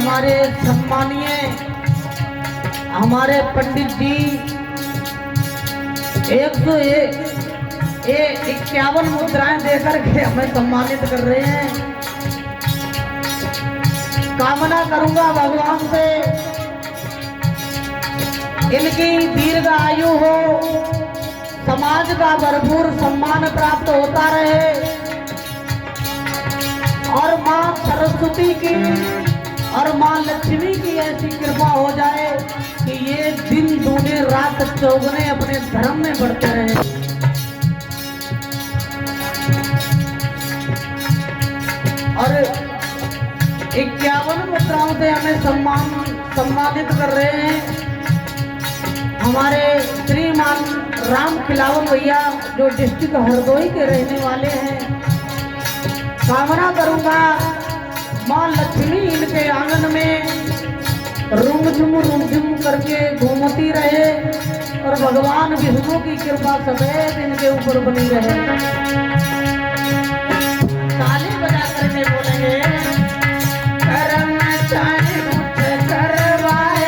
हमारे सम्मानीय हमारे पंडित जी 151 मुद्राएं देकर के हमें सम्मानित कर रहे हैं। कामना करूंगा भगवान से इनकी दीर्घ आयु हो, समाज का भरपूर सम्मान प्राप्त होता रहे और मां सरस्वती की और मां लक्ष्मी की ऐसी कृपा हो जाए कि ये दिन दूने रात चौगुने अपने धर्म में बढ़ते रहे। और 51 मुद्राओं से हमें सम्मानित कर रहे हैं हमारे श्रीमान राम खिलावन भैया, जो डिस्ट्रिक्ट हरदोई के रहने वाले हैं। कामना करूंगा मां लक्ष्मी इनके आंगन में रुमझुम करके घूमती रहे और भगवान विष्णु की कृपा सदैव इनके ऊपर बनी रहे। ताली बजा करके बोलेंगे करम चाहे मुझ करवाए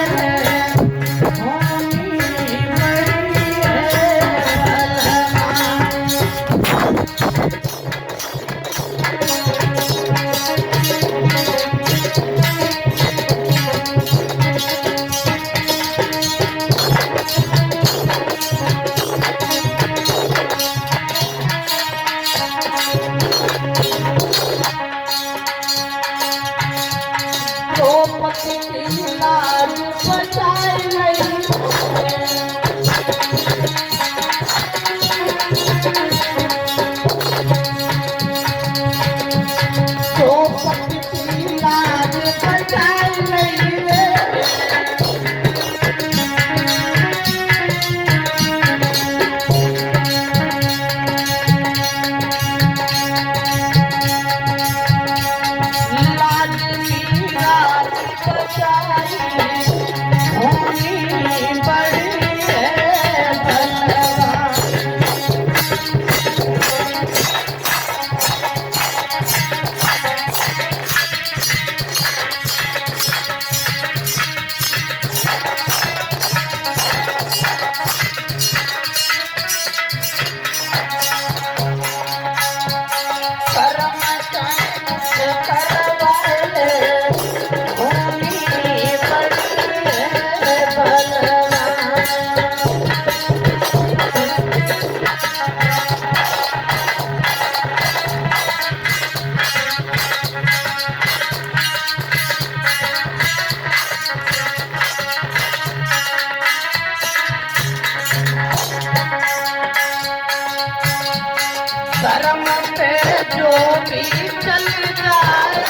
धर्म पे जो भी चल जाए,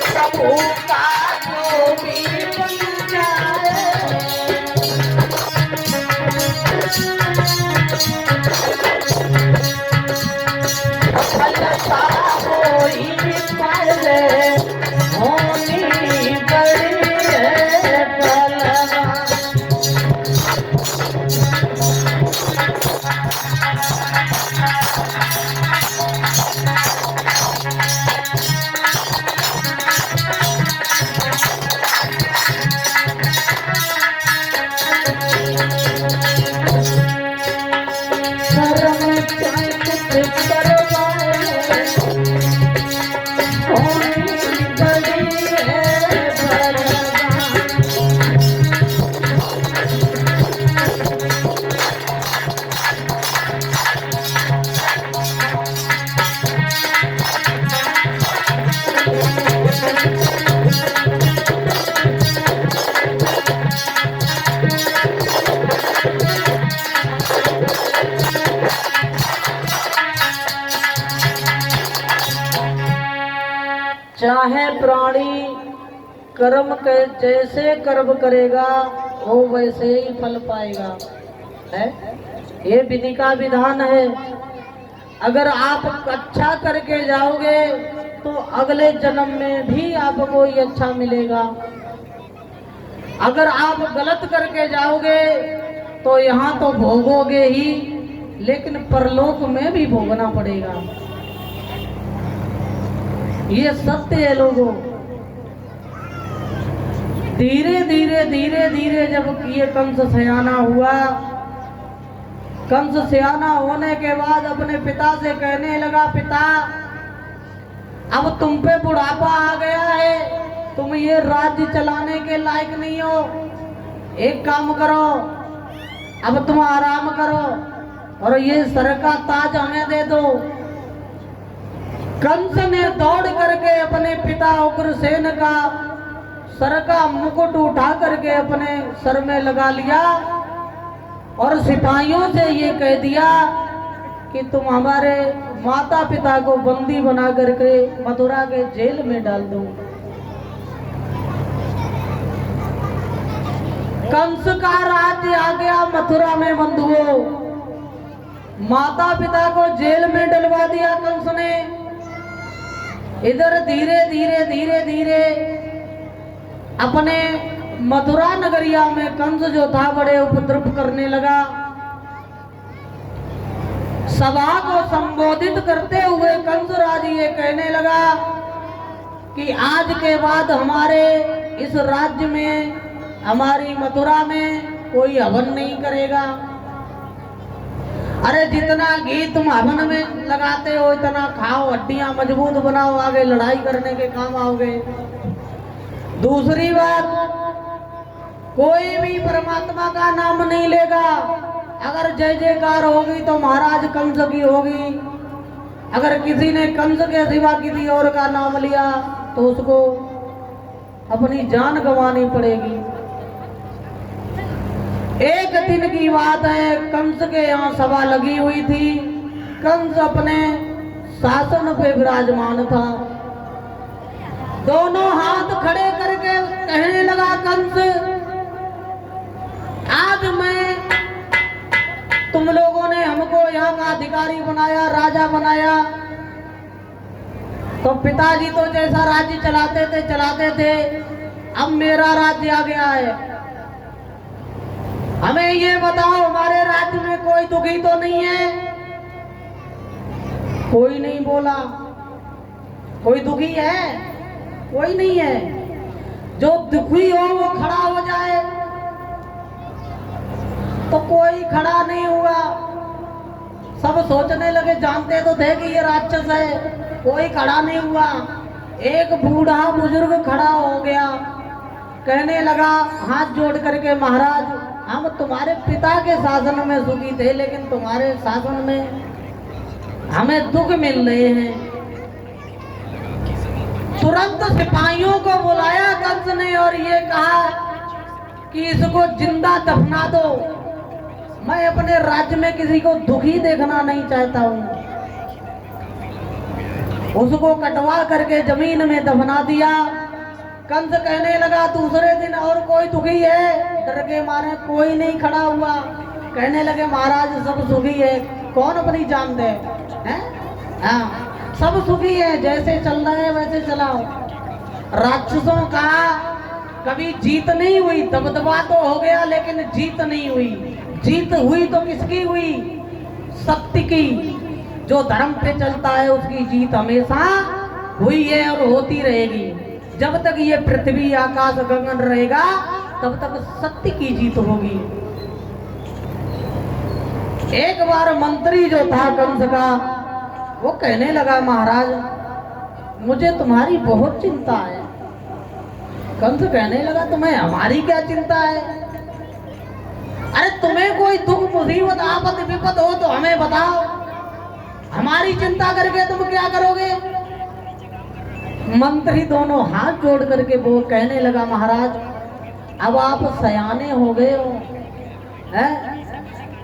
प्रभु का जो भी बन जाए, फलता हो ही पहले होनी बड़ी है फलवा। चाहे प्राणी कर्म के जैसे कर्म करेगा वो वैसे ही फल पाएगा, है ये विधि का विधान है। अगर आप अच्छा करके जाओगे तो अगले जन्म में भी आपको ये अच्छा मिलेगा। अगर आप गलत करके जाओगे तो यहाँ तो भोगोगे ही, लेकिन परलोक में भी भोगना पड़ेगा। ये सत्य है लोगों। धीरे धीरे धीरे धीरे जब ये कंस सयाना हुआ, कंस सयाना होने के बाद अपने पिता से कहने लगा, पिता अब तुम पे बुढ़ापा आ गया है, तुम ये राज्य चलाने के लायक नहीं हो, एक काम करो, अब तुम आराम करो और ये सर का ताज हमें दे दो। कंस ने दौड़ करके अपने पिता उग्रसेन का सर का मुकुट उठा करके अपने सर में लगा लिया और सिपाहियों से ये कह दिया कि तुम हमारे माता पिता को बंदी बना करके मथुरा के जेल में डाल दो। कंस का राज्य आ गया मथुरा में बंधुओं। माता पिता को जेल में डलवा दिया कंस ने। इधर धीरे धीरे धीरे धीरे अपने मथुरा नगरिया में कंस जो था बड़े उपद्रव करने लगा। सभा को संबोधित करते हुए कंस राज ये कहने लगा कि आज के बाद हमारे इस राज्य में, हमारी मथुरा में कोई हवन नहीं करेगा। अरे जितना घी तुम हवन में लगाते हो इतना खाओ, हड्डियां मजबूत बनाओ, आगे लड़ाई करने के काम आओगे। दूसरी बात, कोई भी परमात्मा का नाम नहीं लेगा। अगर जय जयकार होगी तो महाराज कंस की होगी। अगर किसी ने कंस के सिवा किसी और का नाम लिया तो उसको अपनी जान गंवानी पड़ेगी। एक दिन की बात है, कंस के यहाँ सभा लगी हुई थी। कंस अपने शासन पे विराजमान था। दोनों हाथ खड़े करके कहने लगा, कंस आज मैं, तुम लोगों ने हमको यहाँ का अधिकारी बनाया, राजा बनाया, तो पिताजी तो जैसा राज्य चलाते थे, अब मेरा राज्य आ गया है। हमें ये बताओ, हमारे राज्य में कोई दुखी तो नहीं है? कोई नहीं बोला। कोई दुखी है? कोई नहीं है। जो दुखी हो वो खड़ा हो जाए, तो कोई खड़ा नहीं हुआ। सब सोचने लगे, जानते तो थे कि ये राक्षस है, कोई खड़ा नहीं हुआ। एक बूढ़ा बुजुर्ग खड़ा हो गया, कहने लगा हाथ जोड़ करके, महाराज हम तुम्हारे पिता के शासन में सुखी थे, लेकिन तुम्हारे शासन में हमें दुख मिल रहे हैं। तुरंत सिपाहियों को बुलाया कंस ने और ये कहा कि इसको जिंदा दफना दो। मैं अपने राज्य में किसी को दुखी देखना नहीं चाहता हूँ। उसको कटवा करके जमीन में दफना दिया। कंस कहने लगा, दूसरे दिन और कोई दुखी है? डर के मारे कोई नहीं खड़ा हुआ। कहने लगे, महाराज सब सुखी है, कौन अपनी जान दे? हैं? हाँ, सब सुखी है, जैसे चल रहा है वैसे चलाओ। राक्षसों का कभी जीत नहीं हुई, दबदबा तो हो गया लेकिन जीत नहीं हुई। जीत हुई तो किसकी हुई? सत्य की। जो धर्म पे चलता है उसकी जीत हमेशा हुई है और होती रहेगी। जब तक ये पृथ्वी आकाश गगन रहेगा तब तक सत्य की जीत होगी। एक बार मंत्री जो था कंस का, वो कहने लगा, महाराज मुझे तुम्हारी बहुत चिंता है। कंस कहने लगा, तुम्हें हमारी क्या चिंता है? अरे तुम्हें कोई दुख मुसीबत आफत विपद हो तो हमें बताओ, हमारी चिंता करके तुम क्या करोगे? मंत्री दोनों हाथ जोड़ करके वो कहने लगा, महाराज अब आप सयाने हो गए हो, हैं?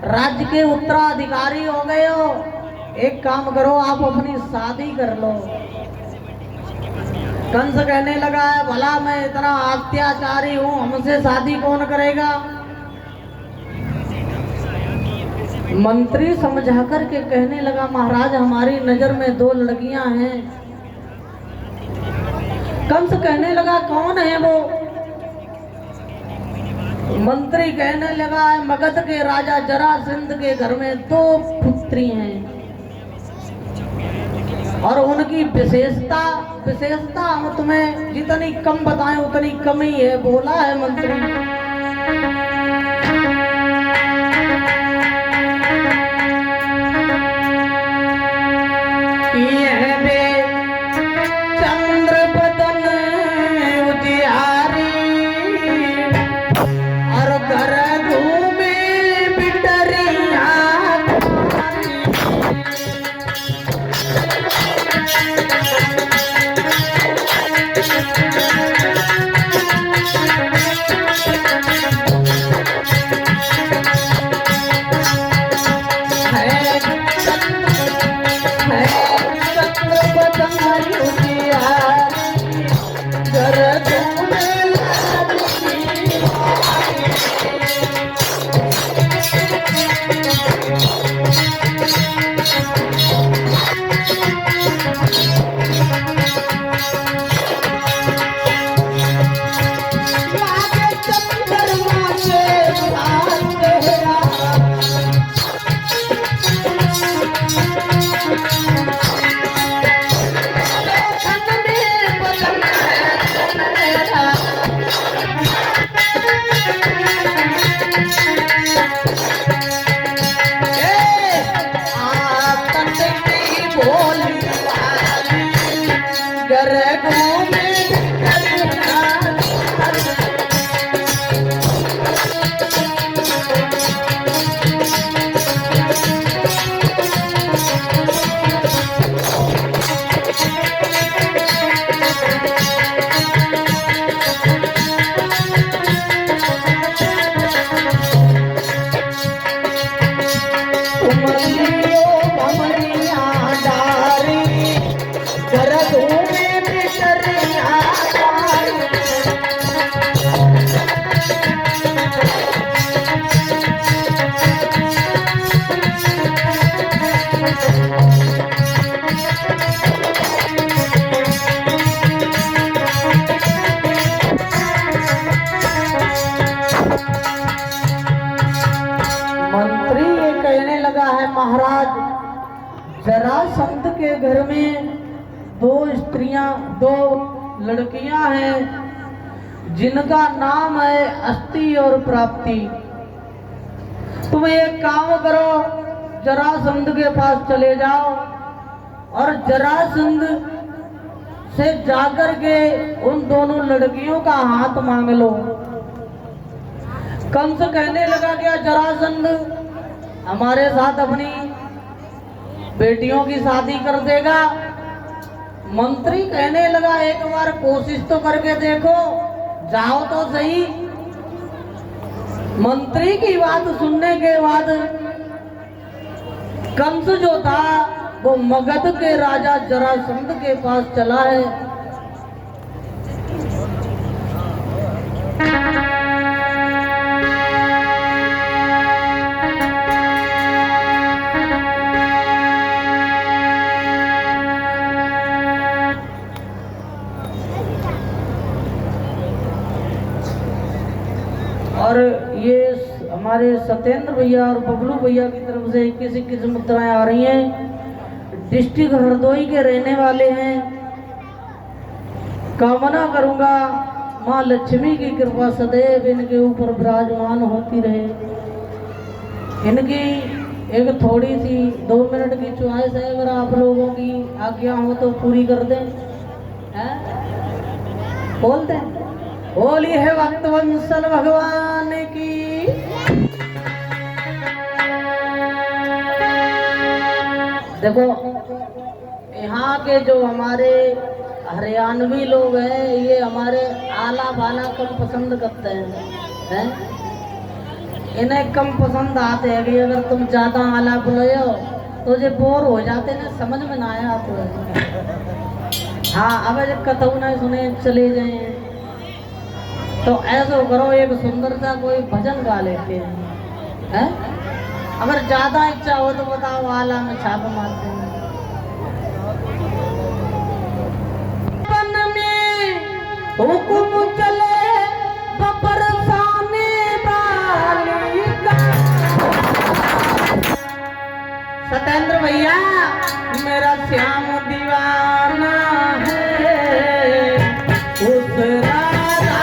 राज्य के उत्तराधिकारी हो गए हो, एक काम करो, आप अपनी शादी कर लो। कंस कहने लगा, भला मैं इतना अत्याचारी हूँ, हमसे शादी कौन करेगा? मंत्री समझा करके कहने लगा, महाराज हमारी नजर में दो लड़कियां हैं। कंस कहने लगा, कौन है वो? मंत्री कहने लगा, मगध के राजा जरासंध के घर में दो पुत्री हैं। और उनकी विशेषता विशेषता हम तुम्हें जितनी कम बताएं उतनी कम ही है। बोला है मंत्री, चंद्र बदन उजियारी और घर घूमे बिटरिया। महाराज, जरासंध के घर में दो स्त्रियां, दो लड़कियां हैं जिनका नाम है अस्ति और प्राप्ति। तुम एक काम करो, जरासंध के पास चले जाओ और जरासंध से जाकर के उन दोनों लड़कियों का हाथ मांग लो। कंस कहने लगा, क्या जरासंध हमारे साथ अपनी बेटियों की शादी कर देगा? मंत्री कहने लगा, एक बार कोशिश तो करके देखो, जाओ तो सही। मंत्री की बात सुनने के बाद कंस जो था वो मगध के राजा जरासंध के पास चला है। और ये हमारे सत्येंद्र भैया और बबलू भैया की तरफ से 21 मुद्राएं आ रही हैं। डिस्ट्रिक्ट हरदोई के रहने वाले हैं। कामना करूंगा माँ लक्ष्मी की कृपा सदैव इनके ऊपर विराजमान होती रहे। इनकी एक थोड़ी सी 2 मिनट की चॉइस है, अगर आप लोगों की आज्ञा हो तो पूरी कर दें। बोल दें, बोली है भक्तवत्सल भगवान की। देखो, यहाँ के जो हमारे हरियाणवी लोग हैं, ये हमारे आला बाला कम पसंद करते हैं, इन्हें कम पसंद आते हैं कि अगर तुम ज्यादा आला बुलाओ तो ये बोर हो जाते हैं, समझ में ना आया आपको। हाँ, अब जब कथऊ नहीं सुने चले जाए तो ऐसा करो, एक सुंदर सा कोई भजन गा लेते हैं। अगर ज्यादा इच्छा हो तो बताओ, आला में छाप मारते हैं। हुकुम चले बरसाने वाली का। सत्येंद्र भैया मेरा श्याम दीवाना है उस राधा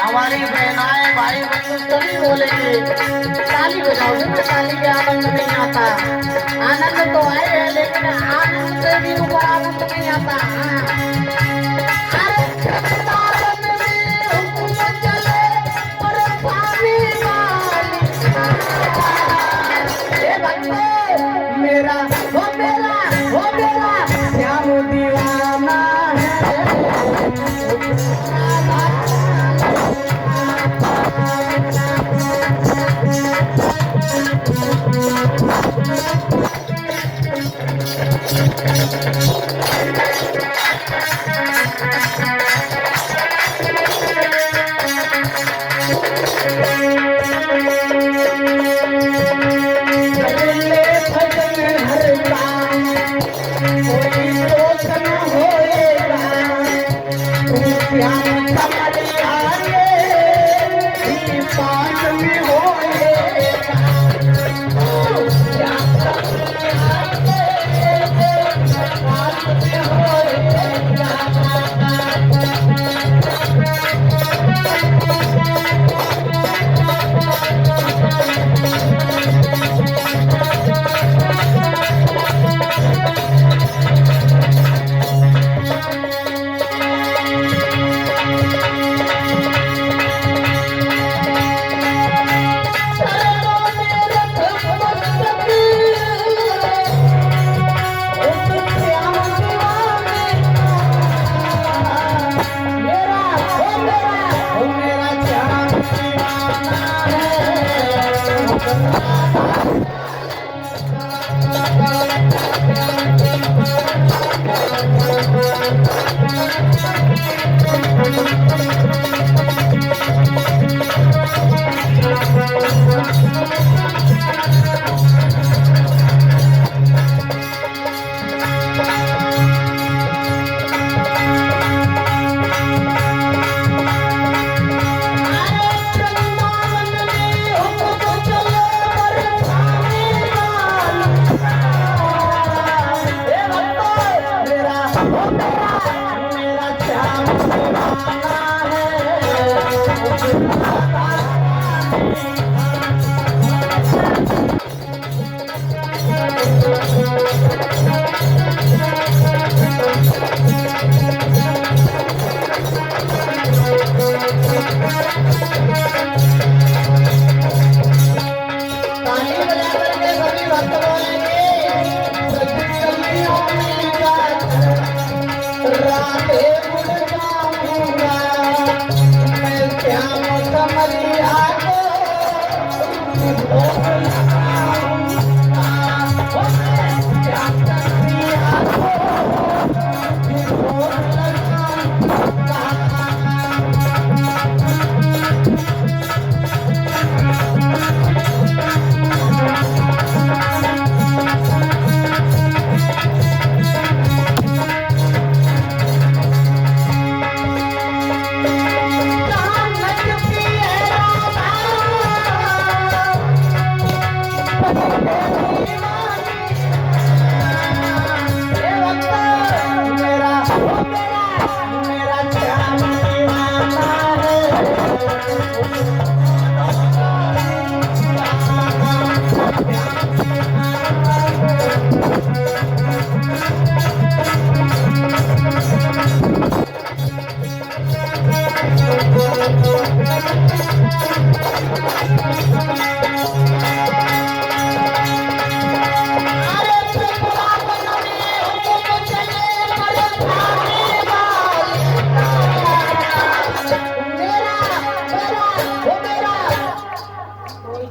हमारी बहनाएं भाई बंधु सभी बोलेंगे ताली बजाओगे तो ताली के आनंद नहीं आता। आनंद तो आए है लेकिन आनंद से भी ऊपर आनंद नहीं आता। अरे चले और पानी मेरा श्याम दीवाना है।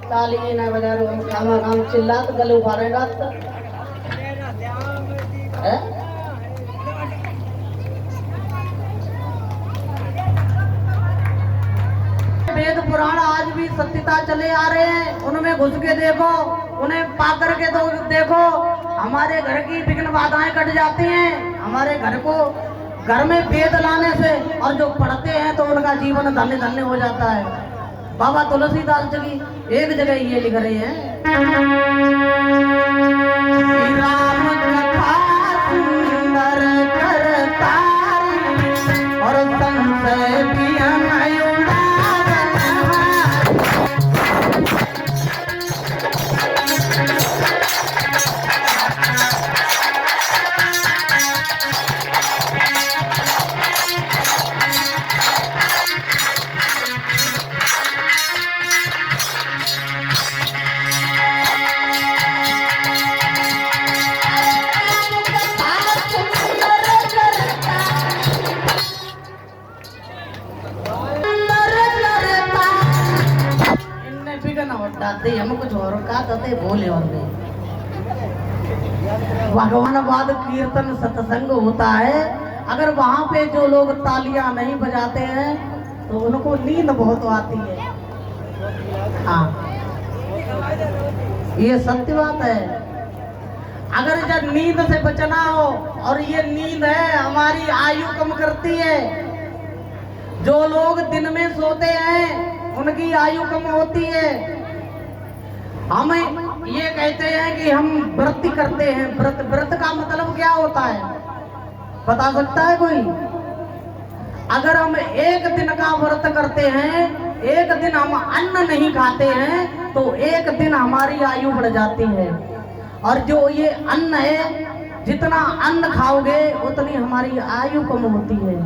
ताली ना बजा रो खामा काम चिल्ला तो गले उभारेगा तो है? वेद पुराण आज भी सत्यता चले आ रहे हैं, उनमें घुस के देखो, उन्हें पा करके तो देखो, हमारे घर की विघ्न बाधाएं कट जाती हैं। हमारे घर में वेद लाने से और जो पढ़ते हैं तो उनका जीवन धन्य धन्य हो जाता है। बाबा तुलसीदास जी एक जगह ये लिख रहे हैं, राम कथा सुंदर करता और संशय दाते हम कुछ और का तते बोले और नहीं। भगवान बाद कीर्तन सत्संग होता है, अगर वहां पे जो लोग तालियां नहीं बजाते हैं तो उनको नींद बहुत आती है। हाँ, ये सत्य बात है। अगर जब नींद से बचना हो, और ये नींद है हमारी आयु कम करती है। जो लोग दिन में सोते हैं उनकी आयु कम होती है। हम ये कहते हैं कि हम व्रत करते हैं। व्रत का मतलब क्या होता है बता सकता है कोई? अगर हम एक दिन का व्रत करते हैं, एक दिन हम अन्न नहीं खाते हैं, तो एक दिन हमारी आयु बढ़ जाती है। और जो ये अन्न है, जितना अन्न खाओगे उतनी हमारी आयु कम होती है।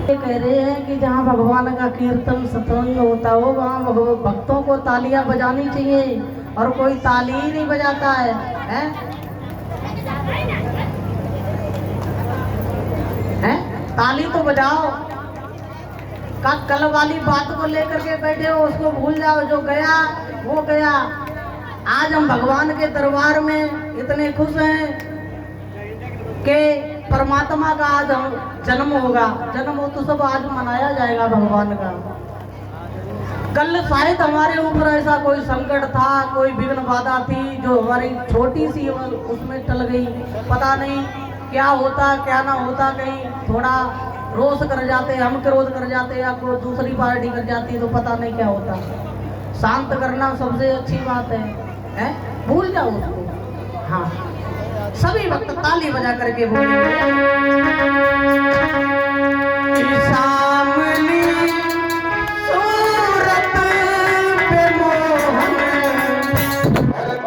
कह रहे हैं कि जहाँ भगवान का कीर्तन सत्संग होता हो वहाँ भक्तों को तालियां बजानी चाहिए, और कोई ताली ही नहीं बजाता है, हैं? ताली तो बजाओ। का कल वाली बात को लेकर के बैठे हो, उसको भूल जाओ, जो गया वो गया। आज हम भगवान के दरबार में इतने खुश हैं कि परमात्मा का आज जन्म होगा। जन्म उत्सव आज मनाया जाएगा भगवान का। कल शायद हमारे ऊपर ऐसा कोई संकट था, कोई विघ्न बाधा थी जो हमारी छोटी सी उसमें टल गई। पता नहीं क्या होता क्या ना होता, कहीं थोड़ा रोष कर जाते, हम क्रोध कर जाते, या कोई दूसरी पार्टी कर जाती तो पता नहीं क्या होता। शांत करना सबसे अच्छी बात है? भूल जाओ उसको। हाँ, सभी वक्त ताली बजा करके बोलेंगे, सामने सूरत पे मोहन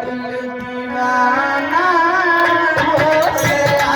दिल दीवाना हो गया।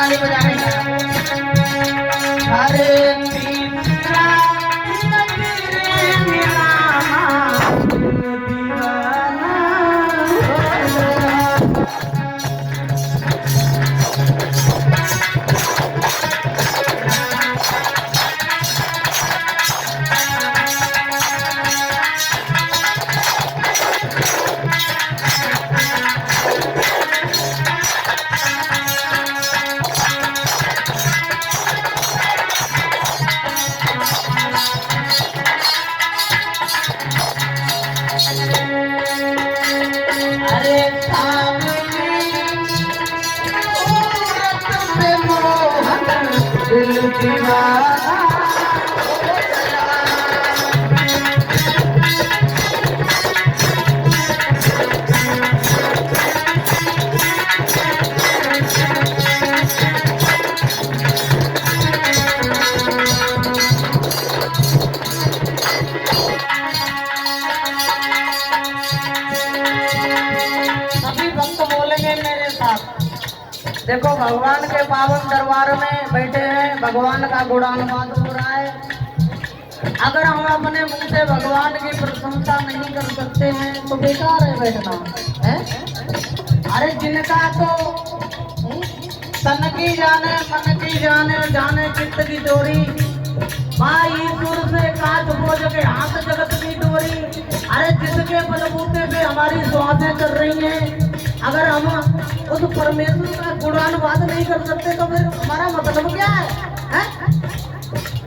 ताली बजा रहे हैं। अरे तीसरा नजरे मेरा दीवाना अरे दिल दीवाना सभी भक्त बोलेंगे मेरे साथ। देखो भगवान के पावन दरबार में बैठे हैं, भगवान का गुणानुवाद हो रहा है। अगर हम अपने मुंह से भगवान की प्रशंसा नहीं कर सकते हैं तो बेकार है बैठना है। अरे जिनका तो तन की जाने मन की जाने जाने चित्त की चोरी, माँ ईश्वर से काट बोझ के हाथ जगत की डोरी। अरे जिसके बलबूते पे हमारी श्वासें चल रही हैं, अगर हम उस परमेश्वर का गुणानुवाद नहीं कर सकते तो फिर हमारा मतलब क्या है?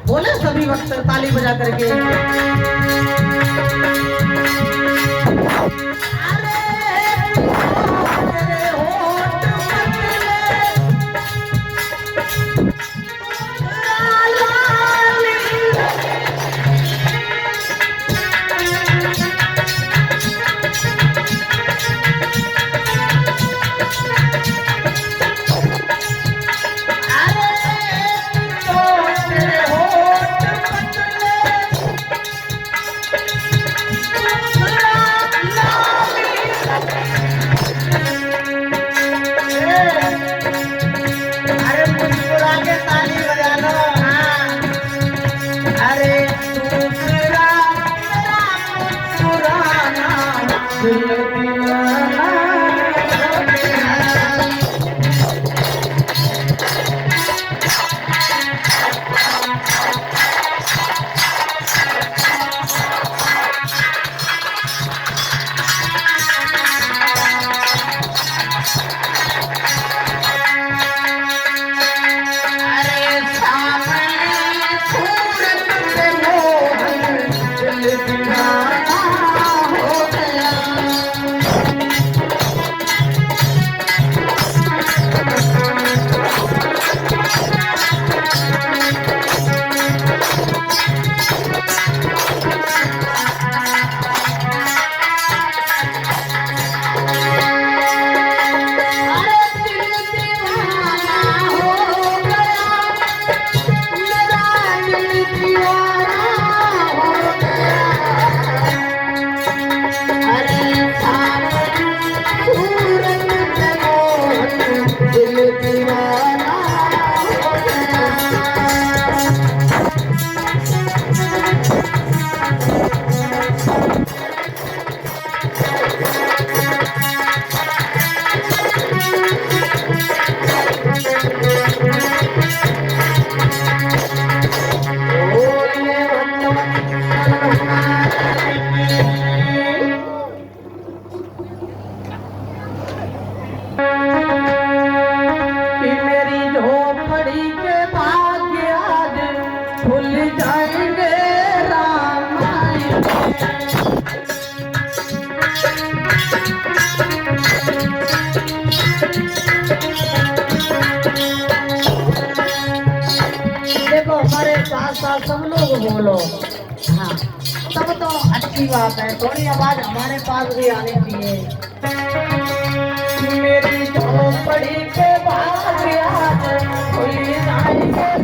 बोले सभी वक्त ताली बजा करके। सब लोग बोलो, हाँ तब तो अच्छी बात है। थोड़ी आवाज हमारे पास भी आनी चाहिए। मेरी झोपड़ी के बाद आज खुल जाएंगे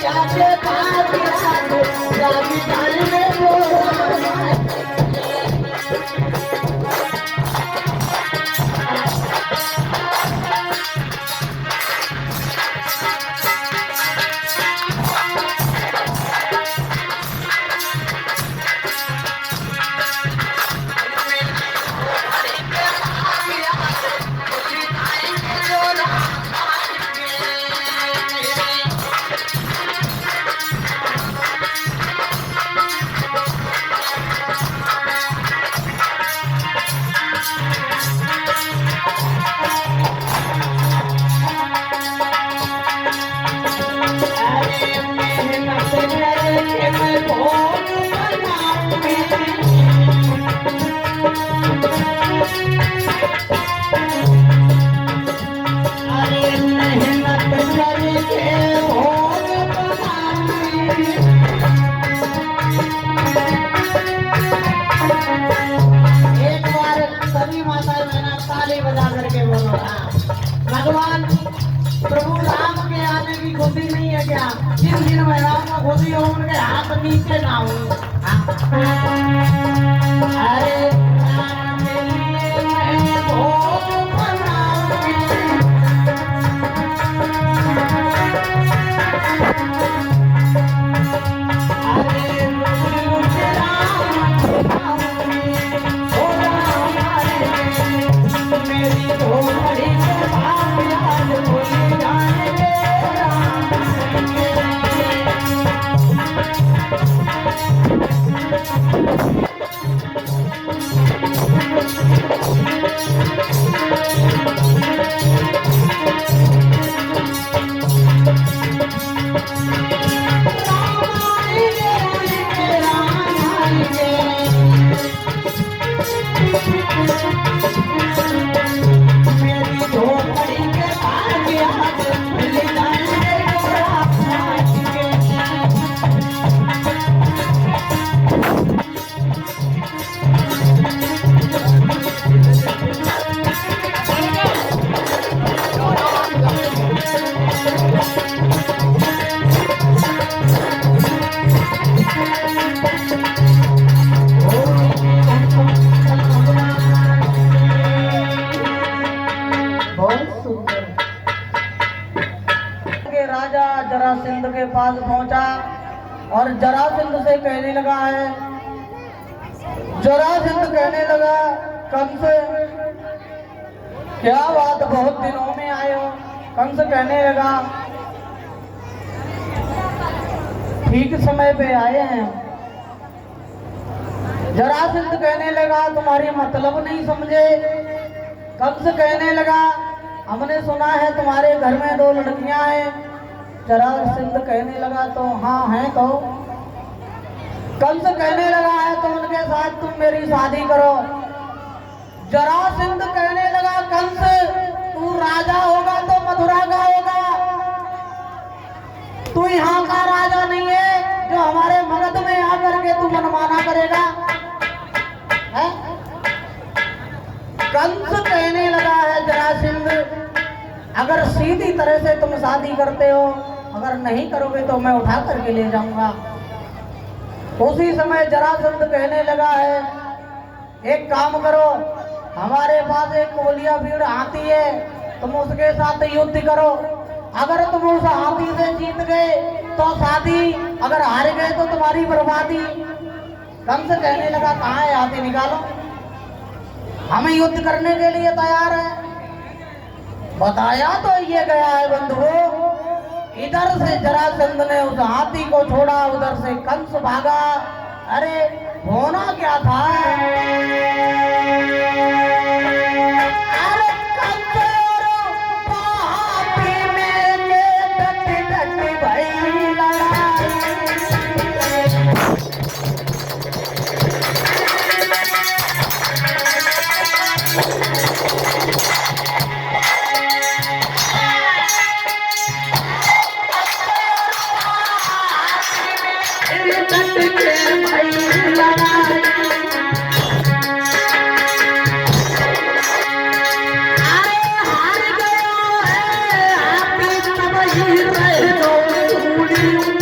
आके पास आके जागी डाल में बोला भगवान प्रभु राम के आने की खुशी नहीं है क्या? जिन दिन में राम को खुशी हो उनके हाथ नीचे ना हो। अरे राम के लिए मैं भोग बनाऊंगी। अरे मुझे राम बनाऊंगी। ओ राम मेरी घोड़ी जरासंध के पास पहुंचा और जरासंध से कहने लगा है, जरासंध कहने लगा कंस क्या बात बहुत दिनों में आए हो? कंस कहने लगा ठीक समय पे आए हैं। जरासंध कहने लगा तुम्हारी मतलब नहीं समझे। कंस कहने लगा हमने सुना है तुम्हारे घर में 2 लड़कियां हैं। जरासंध कहने लगा तो हाँ है तो। कंस कहने लगा है तो उनके साथ तुम मेरी शादी करो। जरासंध कहने लगा कंस तू राजा होगा तो मथुरा का होगा, तू यहाँ का राजा नहीं है जो हमारे मगध में आकर के तू मनमाना करेगा है? कंस कहने लगा है जरासंध अगर सीधी तरह से तुम शादी करते हो, अगर नहीं करोगे तो मैं उठा करके ले जाऊंगा। उसी समय जरासंध कहने लगा है एक काम करो, हमारे पास एक कोलिया भीड़ हाथी है, तुम उसके साथ युद्ध करो। अगर तुम उस हाथी से जीत गए तो शादी, अगर हार गए तो तुम्हारी बर्बादी। कंस कहने लगा कहाँ है हाथी, निकालो, हम युद्ध करने के लिए तैयार है। बताया तो ये गया है बंधुओं। इधर से जरासंध ने उस हाथी को छोड़ा, उधर से कंस भागा। अरे होना क्या था? अरे कंस और हाथी में डटी भई लड़ाई। रहे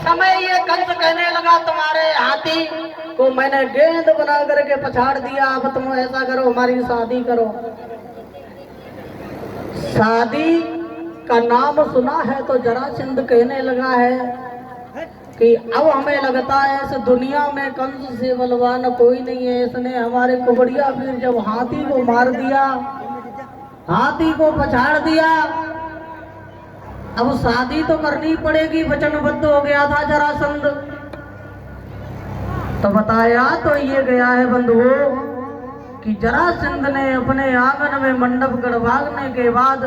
समय ये कंस कहने लगा तुम्हारे हाथी को मैंने गेंद बना करके पछाड़ दिया, अब तुम ऐसा करो हमारी शादी करो। शादी का नाम सुना है तो जरासंध कहने लगा है कि अब हमें लगता है इस दुनिया में कंस से बलवान कोई नहीं है। इसने हमारे कुबड़िया वीर जब हाथी को मार दिया, हाथी को पछाड़ दिया, अब शादी तो करनी पड़ेगी, वचनबद्ध हो गया था जरासंध। तो बताया तो ये गया है बंधुओं कि जरासंध ने अपने आंगन में मंडप गड़वाने के बाद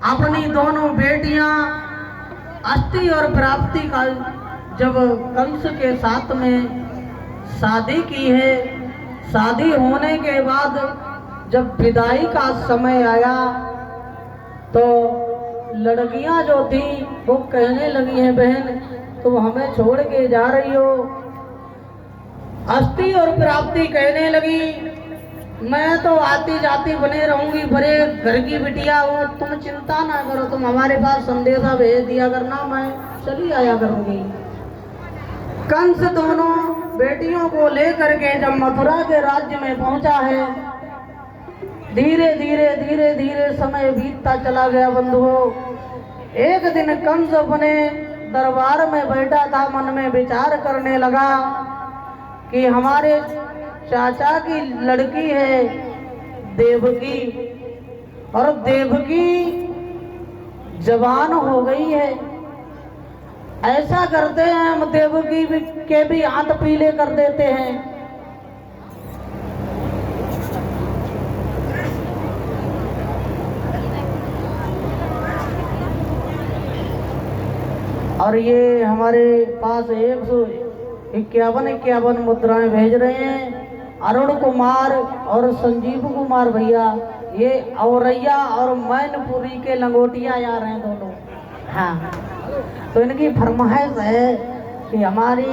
अपनी दोनों बेटियां अष्टि और प्राप्ति का जब कंस के साथ में शादी की है, शादी होने के बाद जब विदाई का समय आया तो लड़कियां जो थी वो कहने लगी हैं बहन तुम हमें छोड़ के जा रही हो। अष्टि और प्राप्ति कहने लगी मैं तो आती जाती बने रहूंगी, बड़े घर की बिटिया हो, तुम चिंता ना करो, तुम हमारे पास संदेशा भेज दिया करना, मैं चली आया करूंगी। कंस दोनों बेटियों को लेकर के जब मथुरा के राज्य में पहुंचा है, धीरे धीरे धीरे धीरे समय बीतता चला गया बंधुओं। एक दिन कंस अपने दरबार में बैठा था, मन में विचार करने लगा कि हमारे चाचा की लड़की है देवकी, और देवकी जवान हो गई है, ऐसा करते हैं हम देवकी के भी हाथ पीले कर देते हैं। और ये हमारे पास 151 मुद्राएं भेज रहे हैं अरुण कुमार और संजीव कुमार भैया, ये औरैया और मैनपुरी के लंगोटिया आ रहे हैं दोनों। हाँ, तो इनकी फरमाइश है कि हमारी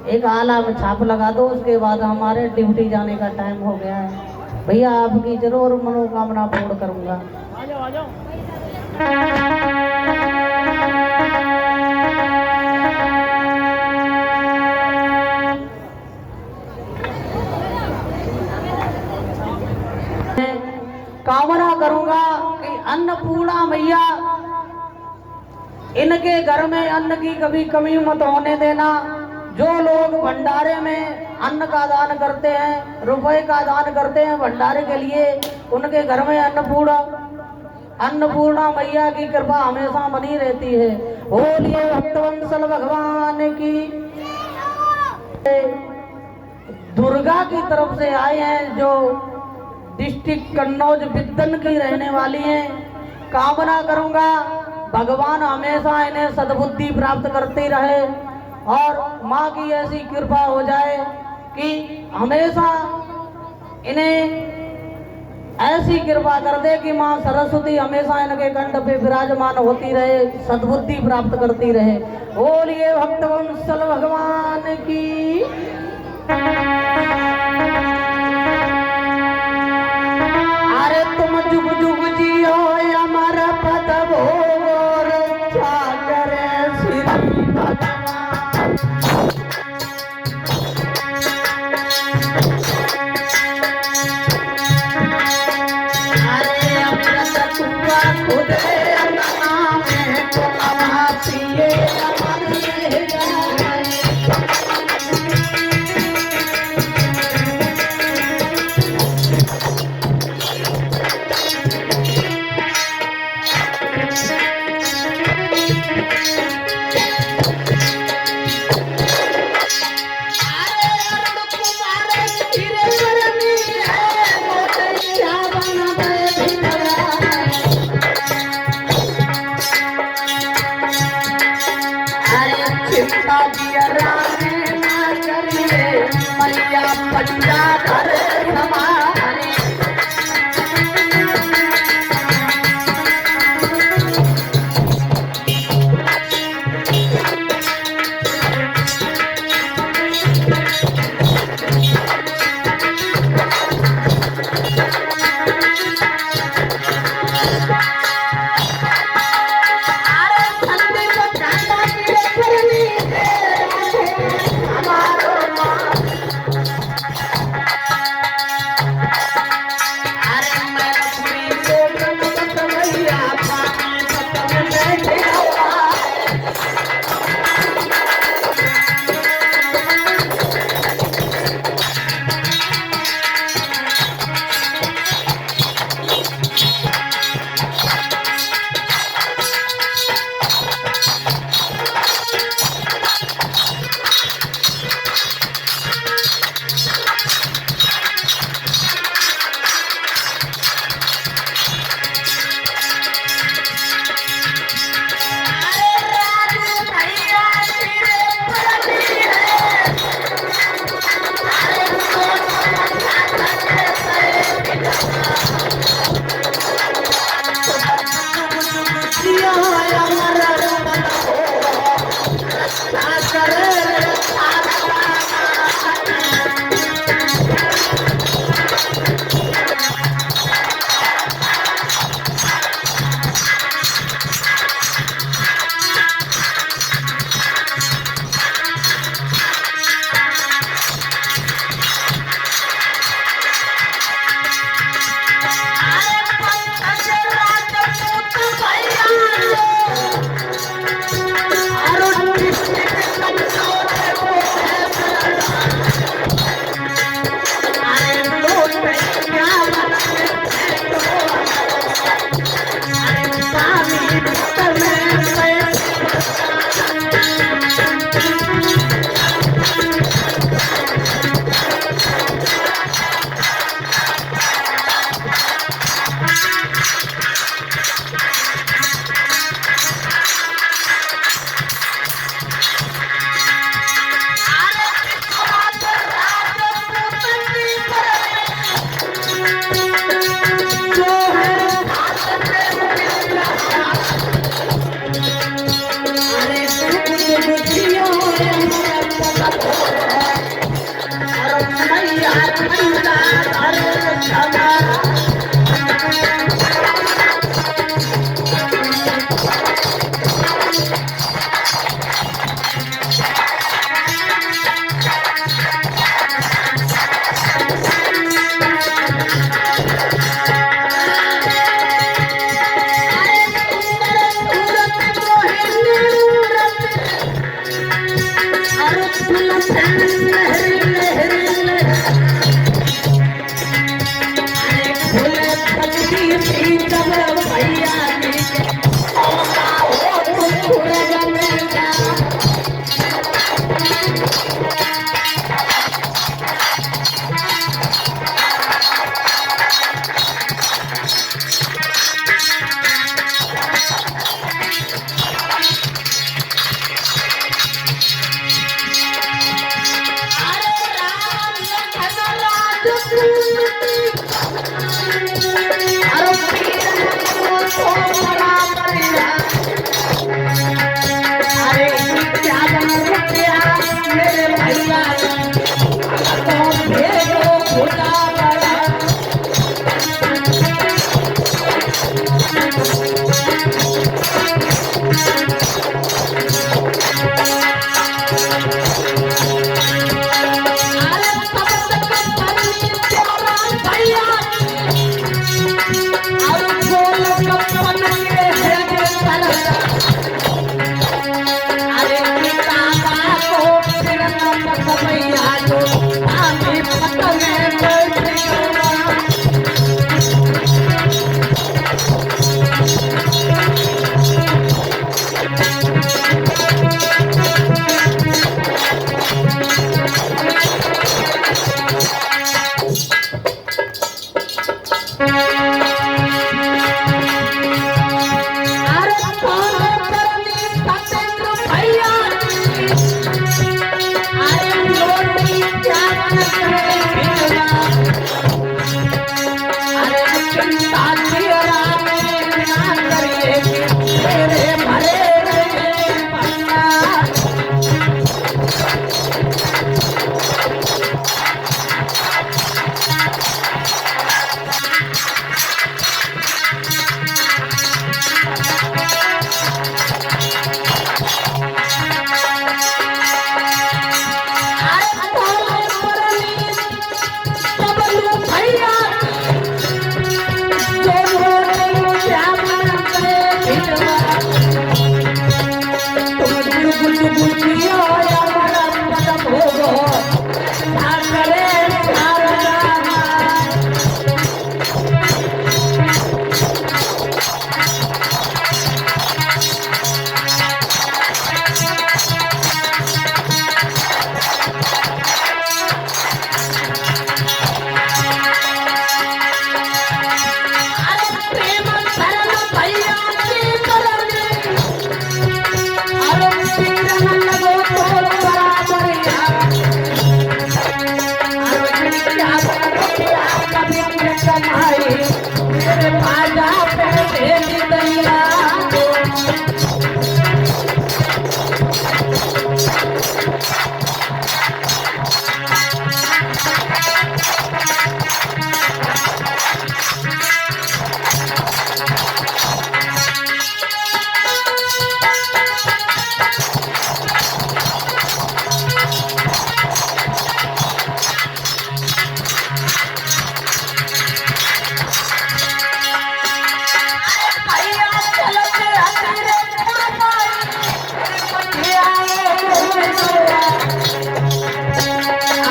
एक आला में छाप लगा दो, उसके बाद हमारे ड्यूटी जाने का टाइम हो गया है। भैया आपकी जरूर मनोकामना पूर्ण करूँगा। आ जाओ, आ जाओ। कामना करूंगा कि अन्नपूर्णा मैया इनके घर में अन्न की कभी कमी मत होने देना। जो लोग भंडारे में अन्न का दान करते हैं, रुपए का दान करते हैं भंडारे के लिए, उनके घर में अन्नपूर्णा मैया की कृपा हमेशा बनी रहती है। बोलिए भक्तवत्सल भगवान की। दुर्गा की तरफ से आए हैं जो डिस्ट्रिक्ट कन्नौज बिद्दन की रहने वाली हैं। कामना करूंगा भगवान हमेशा इन्हें सद्बुद्धि प्राप्त करते रहे और माँ की ऐसी कृपा हो जाए कि हमेशा इन्हें ऐसी कृपा कर दे कि माँ सरस्वती हमेशा इनके कंठ पे विराजमान होती रहे, सद्बुद्धि प्राप्त करती रहे। बोलिए भक्तवत्सल भगवान की। अरे तुम जुग जुग जियो अमर पद भोग रक्षा करे श्री भगवान। अरे अमृत तुआ खुद नाम तो अमा पिए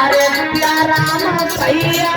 अरे प्यारा भैया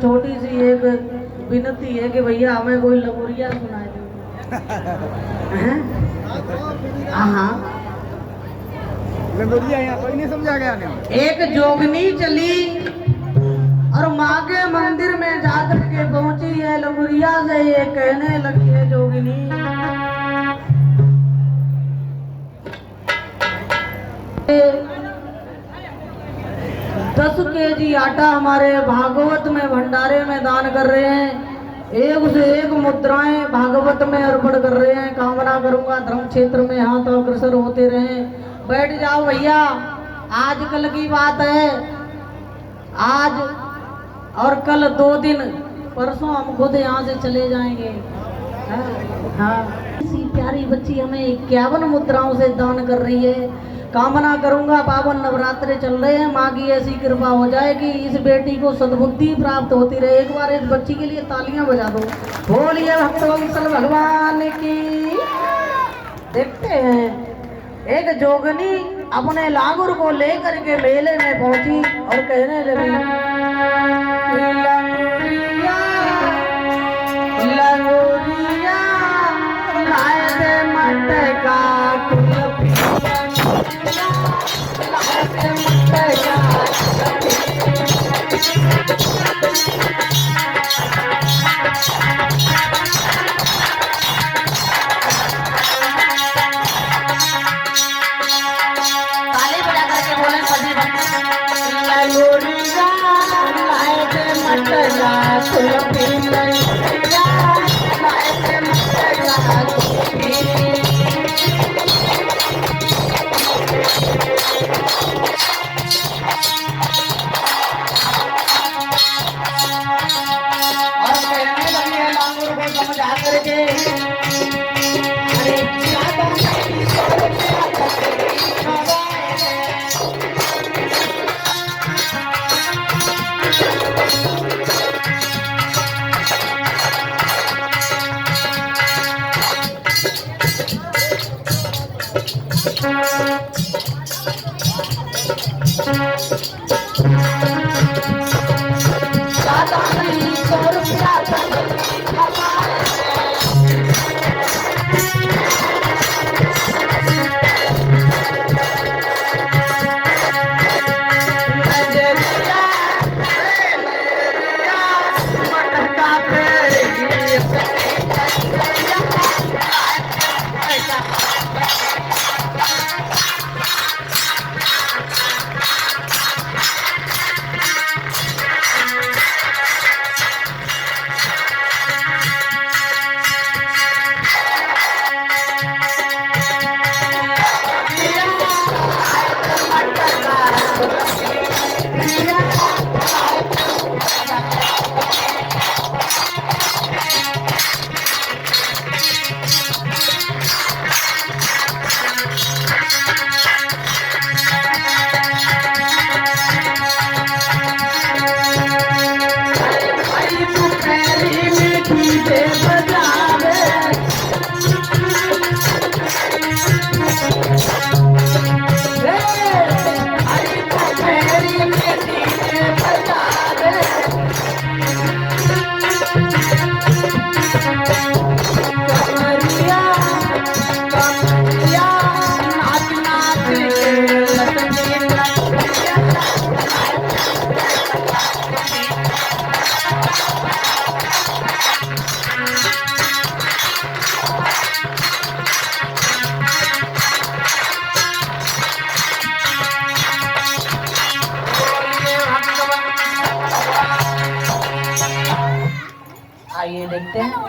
छोटी सी एक विनती है कि भैया हमें कोई लबुरिया सुना दो। हाँ लंगोटिया यहाँ कोई नहीं समझा गया ने। एक जोगनी चली और माँ के मंदिर में जाकर के पहुंची है। लंगुरिया से ये कहने लगी है जोगिनी, दस केजी आटा हमारे भागवत में भंडारे में दान कर रहे हैं। एक से एक मुद्राएं भागवत में अर्पण कर रहे हैं। कामना करूंगा धर्म क्षेत्र में हाथ अग्रसर होते रहें। बैठ जाओ भैया, आज कल की बात है। आज और कल 2 दिन, परसों हम खुद यहाँ से चले जाएंगे। हाँ, इसी प्यारी बच्ची हमें 51 मुद्राओं से दान कर रही है। कामना करूंगा पावन नवरात्रे चल रहे हैं, माँ की ऐसी कृपा हो जाए कि इस बेटी को सद्बुद्धि प्राप्त होती रहे। एक बार इस बच्ची के लिए तालियां बजा दो। बोलिए भक्तवत्सल भगवान की। देखते हैं एक जोगनी अपने लांगुर को लेकर के मेले में पहुंची और कहने लगी, लंगुरिया लंगुरिया लाए दे मटका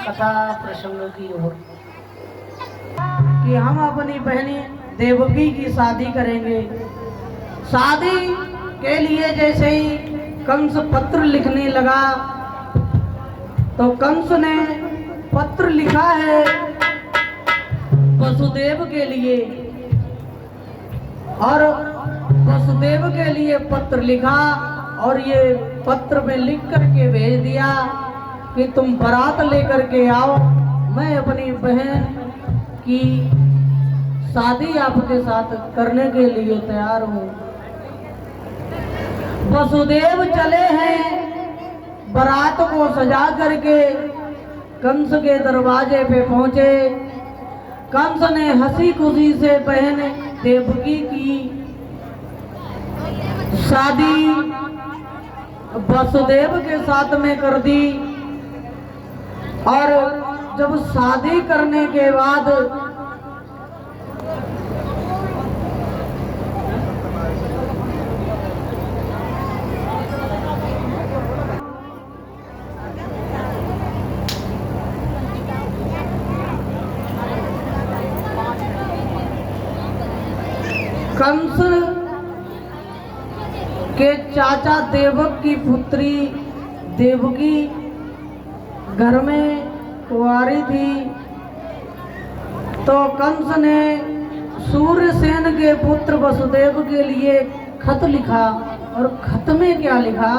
कथा प्रसंग की ओर कि हम अपनी बहनी देवकी की शादी करेंगे। शादी के लिए जैसे ही कंस पत्र लिखने लगा तो कंस ने पत्र लिखा है वसुदेव के लिए, और वसुदेव के लिए पत्र लिखा और ये पत्र में लिख करके भेज दिया कि तुम बारात लेकर के आओ, मैं अपनी बहन की शादी आपके साथ करने के लिए तैयार हूँ। वसुदेव चले हैं बारात को सजा करके कंस के दरवाजे पे पहुंचे। कंस ने हंसी खुशी से बहन देवकी की शादी वसुदेव के साथ में कर दी, और जब शादी करने के बाद कंस के चाचा देवक की पुत्री देवकी घर में कुंवारी थी, तो कंस ने सूर्यसेन के पुत्र वसुदेव के लिए खत लिखा, और खत में क्या लिखा?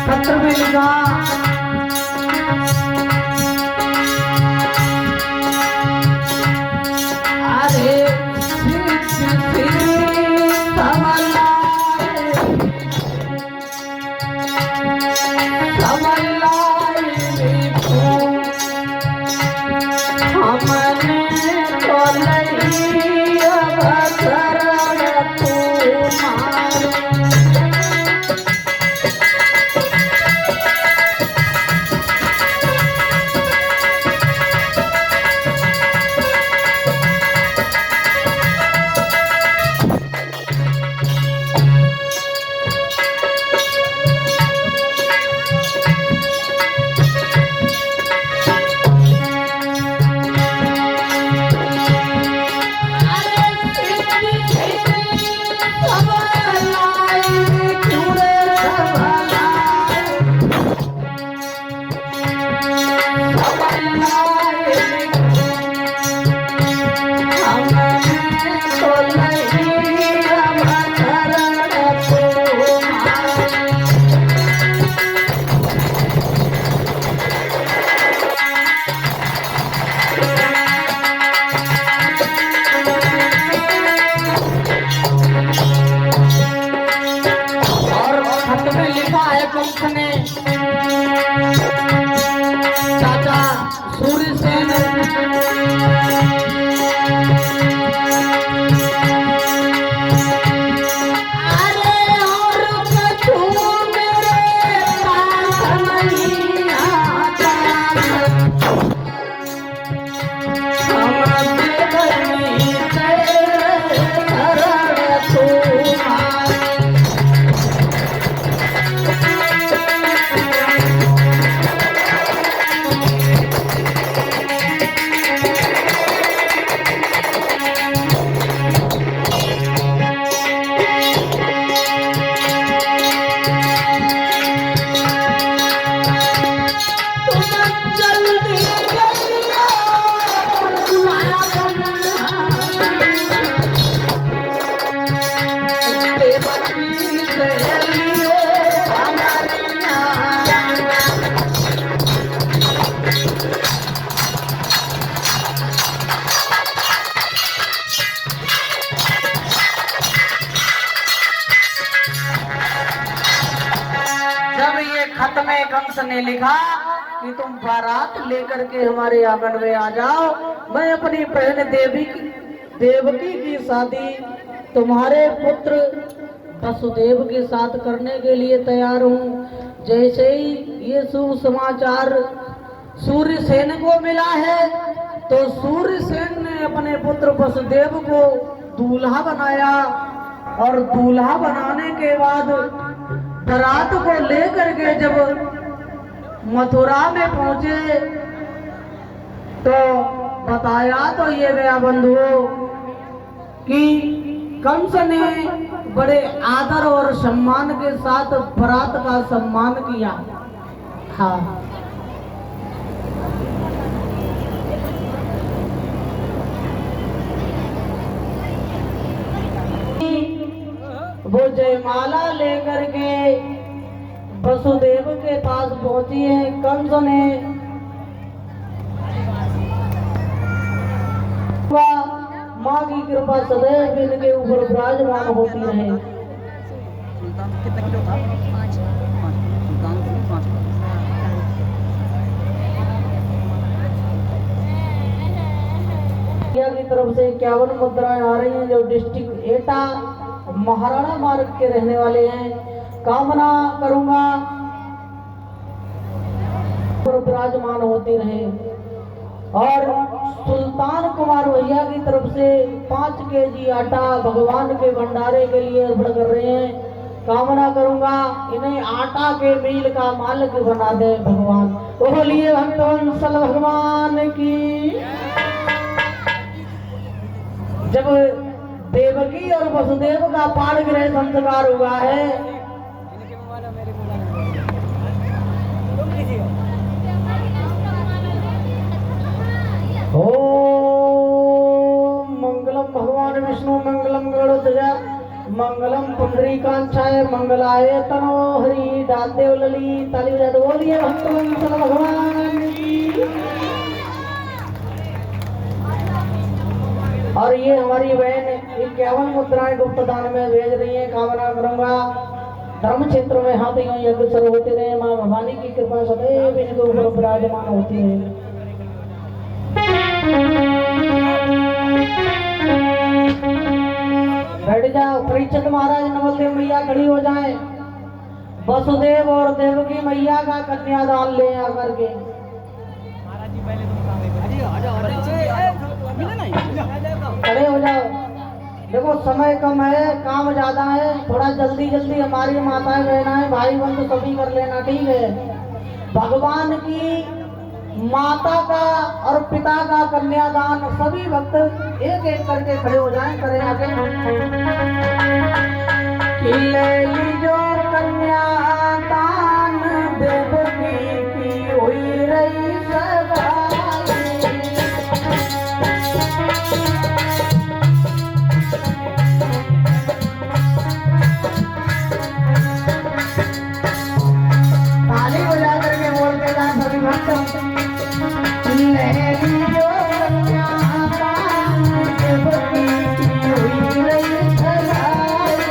पत्र में लिखा, अरे चाचा सूर्यसेन जब ये खत में कंस ने लिखा कि तुम बारात लेकर के हमारे आंगन में आ जाओ, मैं अपनी बहन देवकी की शादी तुम्हारे पुत्र वसुदेव के साथ करने के लिए तैयार हूँ। जैसे ही ये शुभ समाचार सूर्यसेन को मिला है तो सूर्यसेन ने अपने पुत्र वसुदेव को दूल्हा बनाया और दूल्हा बनाने के बाद बारात को लेकर के जब मथुरा में पहुंचे तो बताया तो ये गया बंधुओं कि कंस ने बड़े आदर और सम्मान के साथ बारात का सम्मान किया। हाँ, वो जयमाला लेकर के वसुदेव के पास पहुंची है। कंस ने माँ की कृपा सदैव इनके ऊपर विराजमान होती रहे। कितना किलो था? 5 सुल्तान 5 की तरफ से 51 मुद्राएं आ रही हैं जो डिस्ट्रिक्ट एटा महाराणा मार्ग के रहने वाले हैं। कामना करूंगा विराजमान होती रहे। और सुल्तान कुमार भैया की तरफ से 5 केजी आटा भगवान के भंडारे के लिए अर्पण कर रहे हैं। कामना करूंगा इन्हें आटा के मील का मालिक बना दे भगवान। बोलिए भक्तवत्सल भगवान की। जब देवकी और वसुदेव का पाण गृह संस्कार हुआ है ओम मंगलम भगवान विष्णु मंगलम गरुड़ध्वजा मंगलम पुंडरीकाक्षाय मंगलाय तनो हरि। डालदेव ललित ताली बजा बोलिए भक्तवत्सल भगवान की। और ये हमारी बहन 51 मुद्राएं गुप्त दान में भेज रही है। कामना करूंगा धर्म क्षेत्र में हाथियों यज्ञ शुरू होते रहे। माँ भवानी की कृपा सदैव इनके ऊपर विराजमान होती है। बैठ जाओ। परीक्षित महाराज नवलदेव मैया खड़ी हो जाए। वसुदेव और देवकी मैया का कन्यादान ले आकर के खड़े हो जाओ। देखो समय कम है, काम ज्यादा है, थोड़ा जल्दी जल्दी हमारी माताएं बहनाएं भाई बंधु सभी कर लेना, ठीक है। भगवान की माता का और पिता का कन्यादान सभी भक्त एक एक करके खड़े हो जाएं। करें आगे कि ले लीजो कन्यादान देवकी की हुई रही सगाई। ताली बजा करके बोलते जाए सभी भक्त। ले लीजो कन्यादान देवकी की हुई रही सगाई।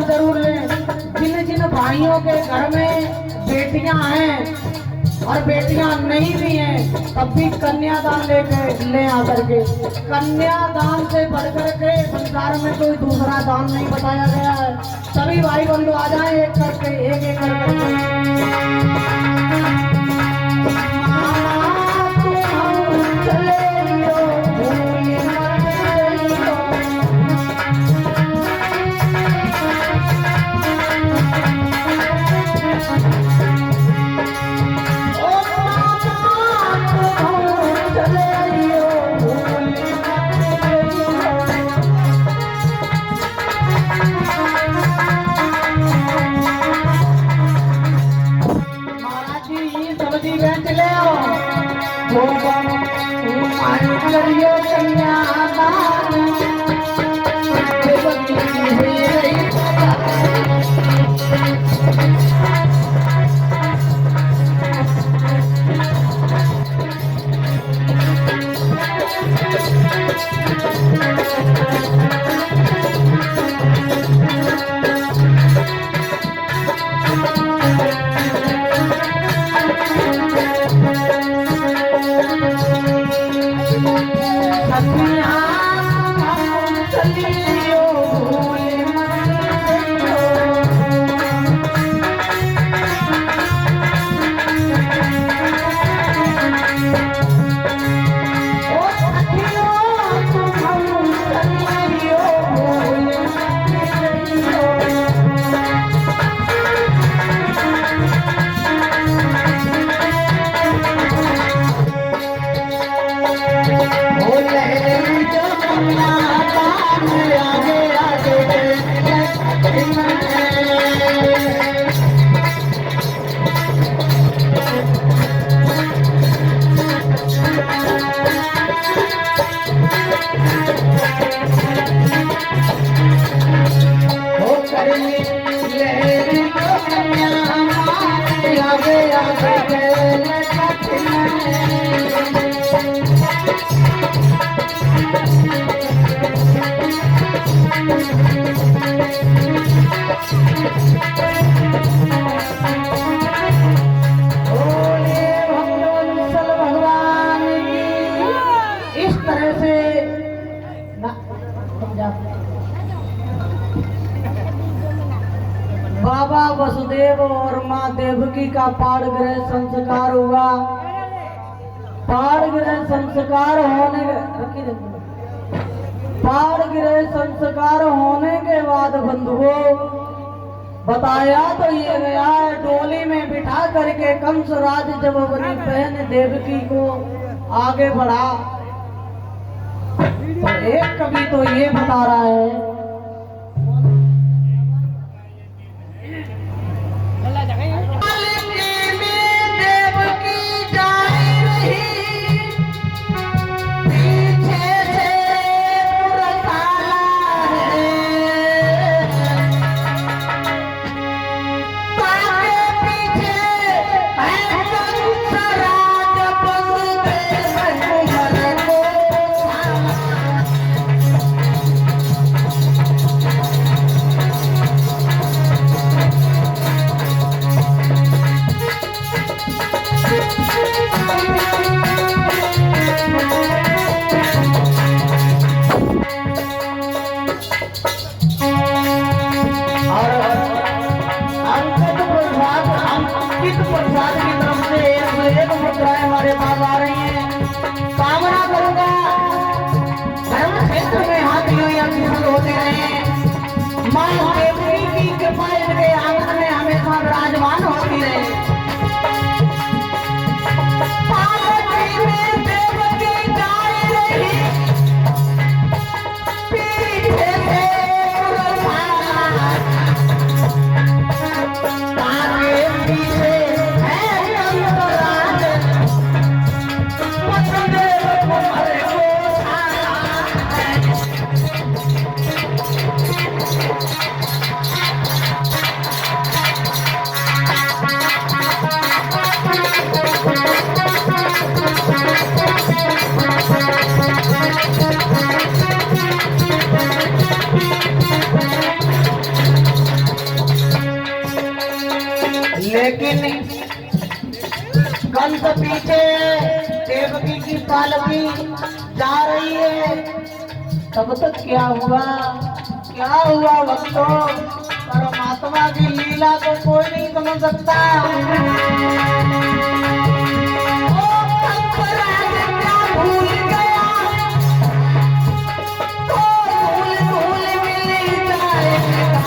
जरूर लें। जिन जिन भाइयों के घर में बेटियां हैं और बेटियां नहीं भी हैं, तब भी कन्यादान लेके ले आकर के। कन्यादान से बढ़कर के संसार में कोई दूसरा दान नहीं बताया गया है। सभी भाई बंधु आ जाएं एक करके, एक एक करके। करियो कन्यादान आगे भगवान की इस तरह से बाबा वसुदेव और माँ देवकी का पाणिग्रह संस्कार हुआ। पाणिग्रह संस्कार होने के बाद बंधुओं बताया तो ये गया है, डोली में बिठा करके कंस राज जब अपनी बहन देवकी को आगे बढ़ा तो एक कवि तो ये बता रहा है, हमारे पास आ रही है। कामना करूंगा धर्म क्षेत्र में हाथी होते रहे, माँ देवकी की कृपा इनके आंगन में हमेशा विराजमान होती रहे। पालकी में देवकी गाय रही, पीछे से लेकिन कंस पीछे देवकी की पालकी जा रही है। तब तक क्या हुआ भक्तों, परमात्मा की लीला को कोई नहीं समझ सकता। भूल गया तो भूल मिल जाएगा।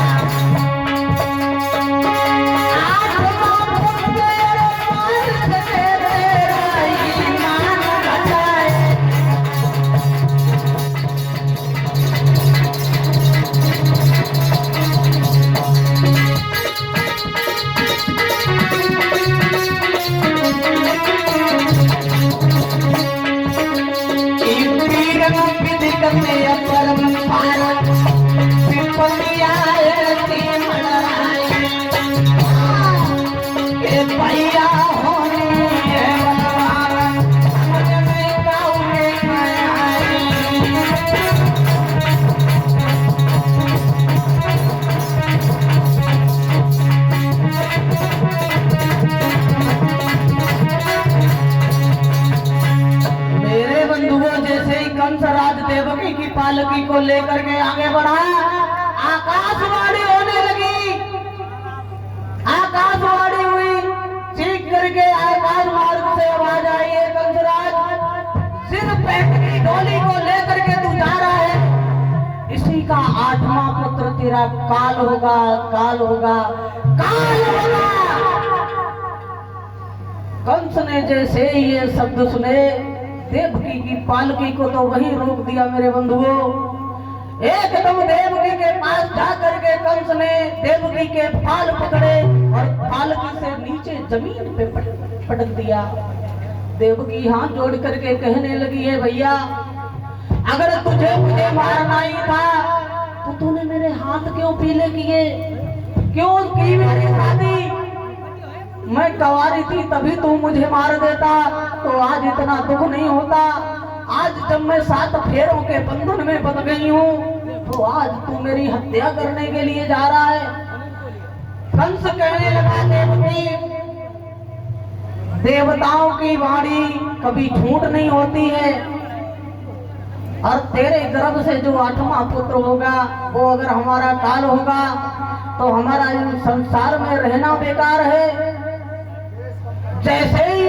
कंसराज देवकी की पालकी को लेकर के आगे बढ़ा, आकाशवाणी होने लगी। आकाशवाणी हुई, चीख करके आकाश मार्ग से आवाज आई है, कंसराज सिर पे डोली को लेकर के तू जा रहा है, इसी का 8वां पुत्र तेरा काल होगा। कंस ने जैसे ही ये शब्द सुने, देवकी की पालकी को तो वही रोक दिया मेरे बंधुओं। एकदम देवकी के पास जाकर के कंस ने देवकी के फाल पकड़े और पालकी से नीचे जमीन पे पटक दिया। देवकी हाथ जोड़ करके कहने लगी है, भैया अगर तुझे मुझे मारना ही था, तू तूने मेरे हाथ क्यों पीले किए, क्यों की मेरी शादी? मैं कवारी थी तभी तू मुझे मार देता तो आज इतना दुख नहीं होता। आज जब मैं 7 फेरों के बंधन में बंध गई हूँ तो आज तू मेरी हत्या करने के लिए जा रहा है। कंस कहने लगा, देवकी, देवताओं की वाणी कभी झूठ नहीं होती है, और तेरे गर्भ से जो 8वां पुत्र होगा वो अगर हमारा काल होगा तो हमारा इन संसार में रहना बेकार है। जैसे ही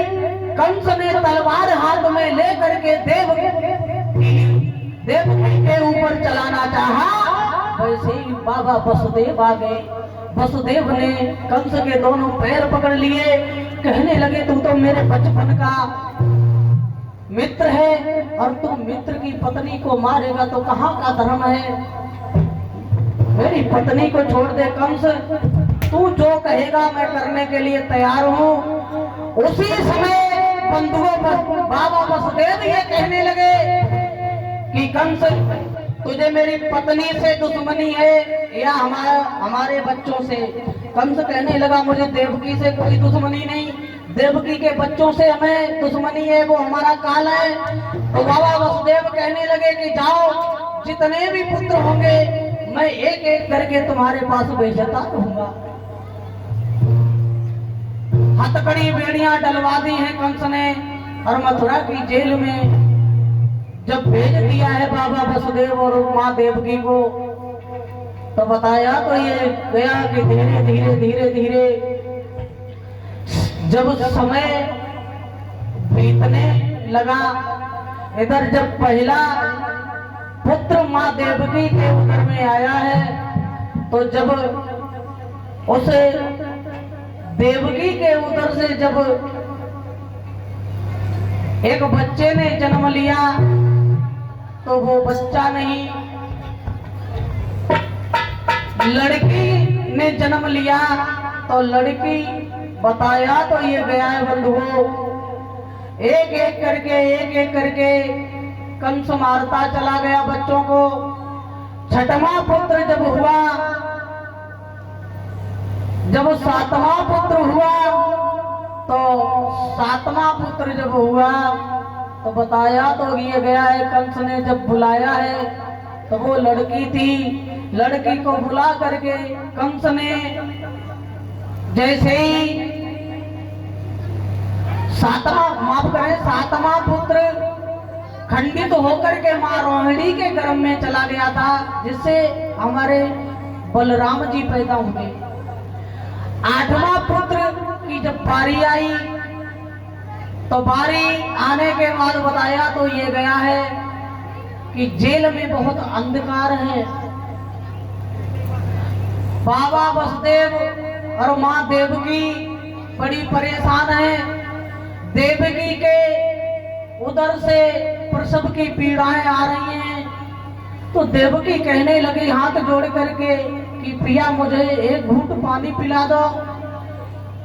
कंस ने तलवार हाथ में लेकर के देवकी के ऊपर चलाना चाहा, वैसे ही बाबा वसुदेव आ गए। वसुदेव ने कंस के दोनों पैर पकड़ लिए, कहने लगे तू तो मेरे बचपन का मित्र है और तू मित्र की पत्नी को मारेगा तो कहाँ का धर्म है? मेरी पत्नी को छोड़ दे कंस, तू जो कहेगा मैं करने के लिए तैयार हूँ। उसी समय बंधुओं बाबा वसुदेव ये कहने लगे कि कंस, तुझे मेरी पत्नी से दुश्मनी है या हमारे बच्चों से? कंस कहने लगा, मुझे देवकी से कोई दुश्मनी नहीं, देवकी के बच्चों से हमें दुश्मनी है, वो हमारा काल है। तो बाबा वसुदेव कहने लगे कि जाओ, जितने भी पुत्र होंगे मैं एक एक करके तुम्हारे पास भेजता रहूंगा। हथकड़ी बेड़ियां डलवा दी हैं कंस ने, और मथुरा की जेल में जब भेज दिया है बाबा वसुदेव और माँ देवकी को, तो बताया तो ये गया कि धीरे धीरे धीरे धीरे जब समय बीतने लगा, इधर जब पहला पुत्र माँ देवकी के उदर में आया है, तो जब उस देवकी के उदर से जब एक बच्चे ने जन्म लिया तो वो बच्चा नहीं, लड़की ने जन्म लिया तो लड़की। बताया तो ये गया है बंधुओं, एक एक करके कंस मारता चला गया बच्चों को। 6वां पुत्र जब हुआ, जब 7वां पुत्र हुआ, तो 7वां पुत्र जब हुआ तो बताया तो ये गया है कंस ने जब बुलाया है तो वो लड़की थी। लड़की को बुला करके कंस ने जैसे ही 7वां पुत्र खंडित होकर के माँ रोहिणी के गर्भ में चला गया था, जिससे हमारे बलराम जी पैदा हुए। 8वां पुत्र की जब बारी आई तो बारी आने के बाद बताया तो ये गया है कि जेल में बहुत अंधकार है। बाबा वसुदेव और माँ देवकी बड़ी परेशान है। देवकी के उदर से प्रसव की पीड़ाएं आ रही हैं, तो देवकी कहने लगी हाथ जोड़ करके कि पिया मुझे एक घूंट पानी पिला दो,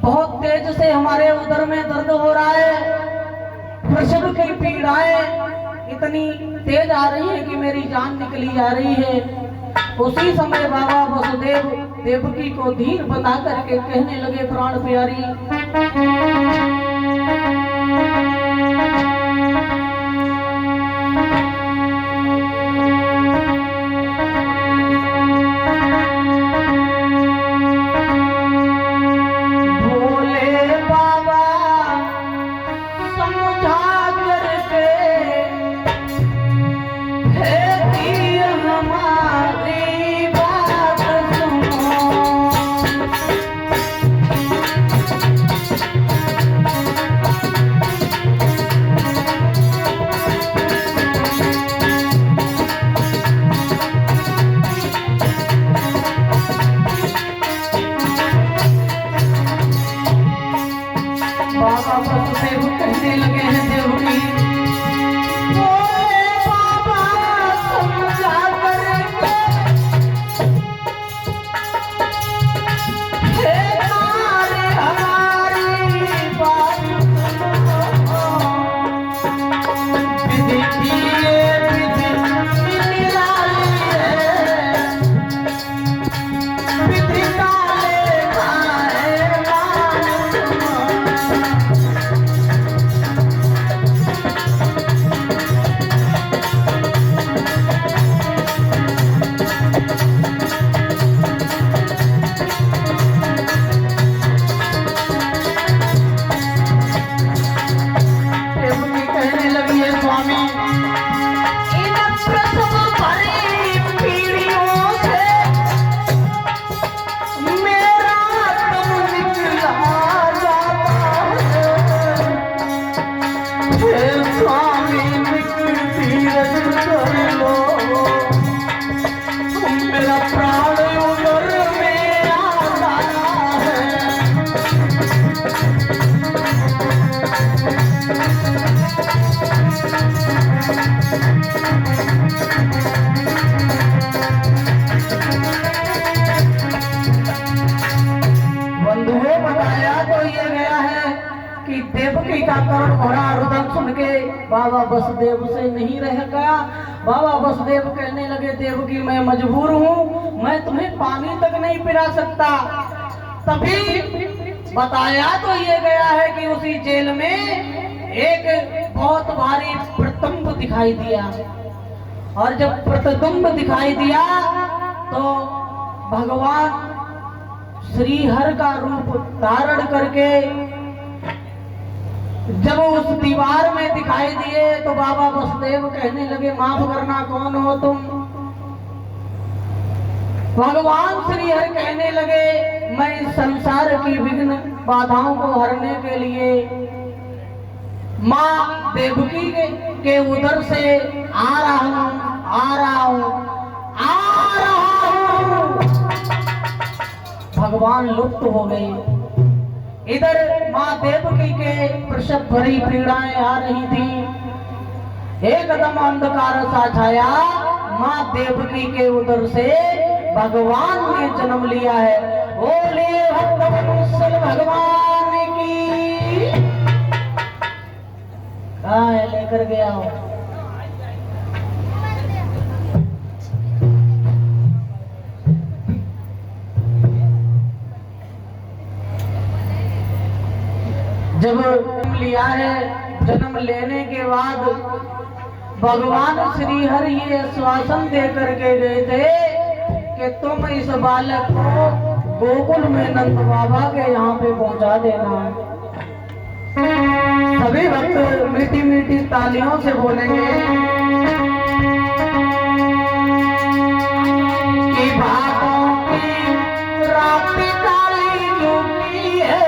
बहुत तेज से हमारे उदर में दर्द हो रहा है, प्रसव की पीड़ाएं इतनी तेज आ रही है कि मेरी जान निकली जा रही है। उसी समय बाबा वसुदेव देवकी को धीर बता करके कहने लगे, प्राण प्यारी, कि देवकी का करुण भरा रुदन सुन के बाबा वसुदेव से नहीं रह गया। बाबा वसुदेव कहने लगे, देवकी मैं मजबूर हूँ, मैं तुम्हें पानी तक नहीं पिला सकता। तभी बताया तो ये गया है कि उसी जेल में एक बहुत भारी प्रतिबिंब दिखाई दिया, और जब प्रतिबिंब दिखाई दिया तो भगवान श्री हर का रूप धारण करके जब उस दीवार में दिखाई दिए तो बाबा वसुदेव कहने लगे, माफ करना, कौन हो तुम? भगवान श्री हर कहने लगे, मैं इस संसार की विघ्न बाधाओं को हरने के लिए माँ देवकी के उदर से आ रहा हूँ, आ रहा हूँ, आ रहा हूँ। भगवान लुप्त हो गए। इधर माँ देवकी के प्रसव भरी पीड़ाएं आ रही थी। एकदम अंधकार सा छाया। माँ देवकी के उदर से भगवान ने जन्म लिया है। बोले भक्तवत्सल भगवान की। कहाँ है, लेकर गया हूँ। जब जन्म लिया है, जन्म लेने के बाद भगवान श्री हरि ये आश्वासन दे करके गए थे कि तुम इस बालक को गोकुल में नंद बाबा के यहाँ पे पहुंचा देना। सभी भक्त मीठी मीठी तालियों से बोलेंगे कि बातों की रात काली झुकी है।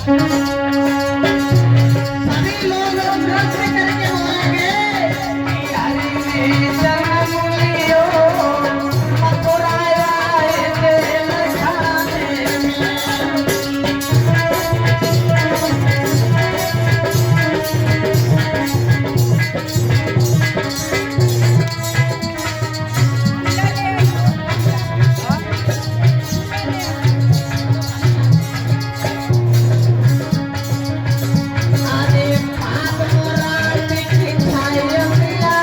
सभी लोग नृत्य करके बोलेंगे कि हरि में जन्म लियो मथुराया जेल खाने में। आदि पाप मोरा लिखी छाया पिया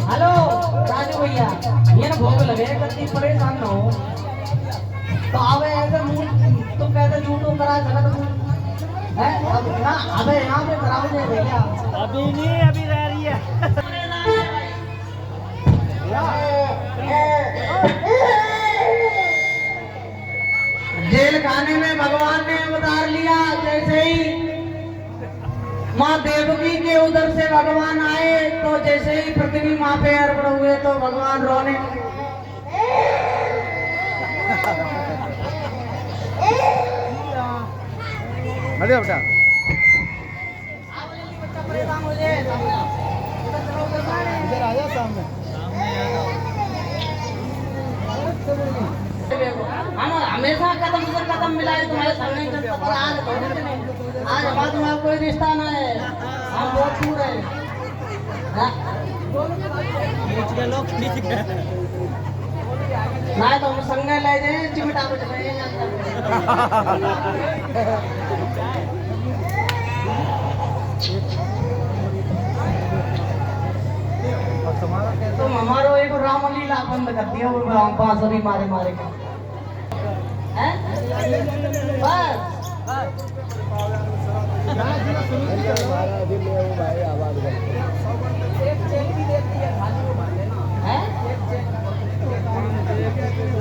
हेलो राजू भैया, ये ना भोग लगे कति परेशान ना हो तो आवे ऐसे मुंह तुम कहते झूठो करा सकत है अब ना अबे यहाँ पे कराओ दे भैया अभी नहीं, अभी रह रही है। जेल खाने में भगवान ने अवतार लिया, जैसे ही माँ देवकी के उधर से भगवान आए तो जैसे ही पृथ्वी माँ पे अर्पण हुए तो भगवान रोने अरे बेटा इधर आ जा सामने। हम हमेशा कदम से कदम मिलाए तुम्हारे सामने चलता पर आज हमारा तुम्हारा कोई रिश्ता ना है, हम बहुत दूर है। हाँ? ना तो हम संगे ले जाए चिमटा को चलाए तुम हमारो एक रामलीला बंद कर दिया वो बांसुरी मारे मारे का हैं? बस हैं?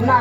ना ना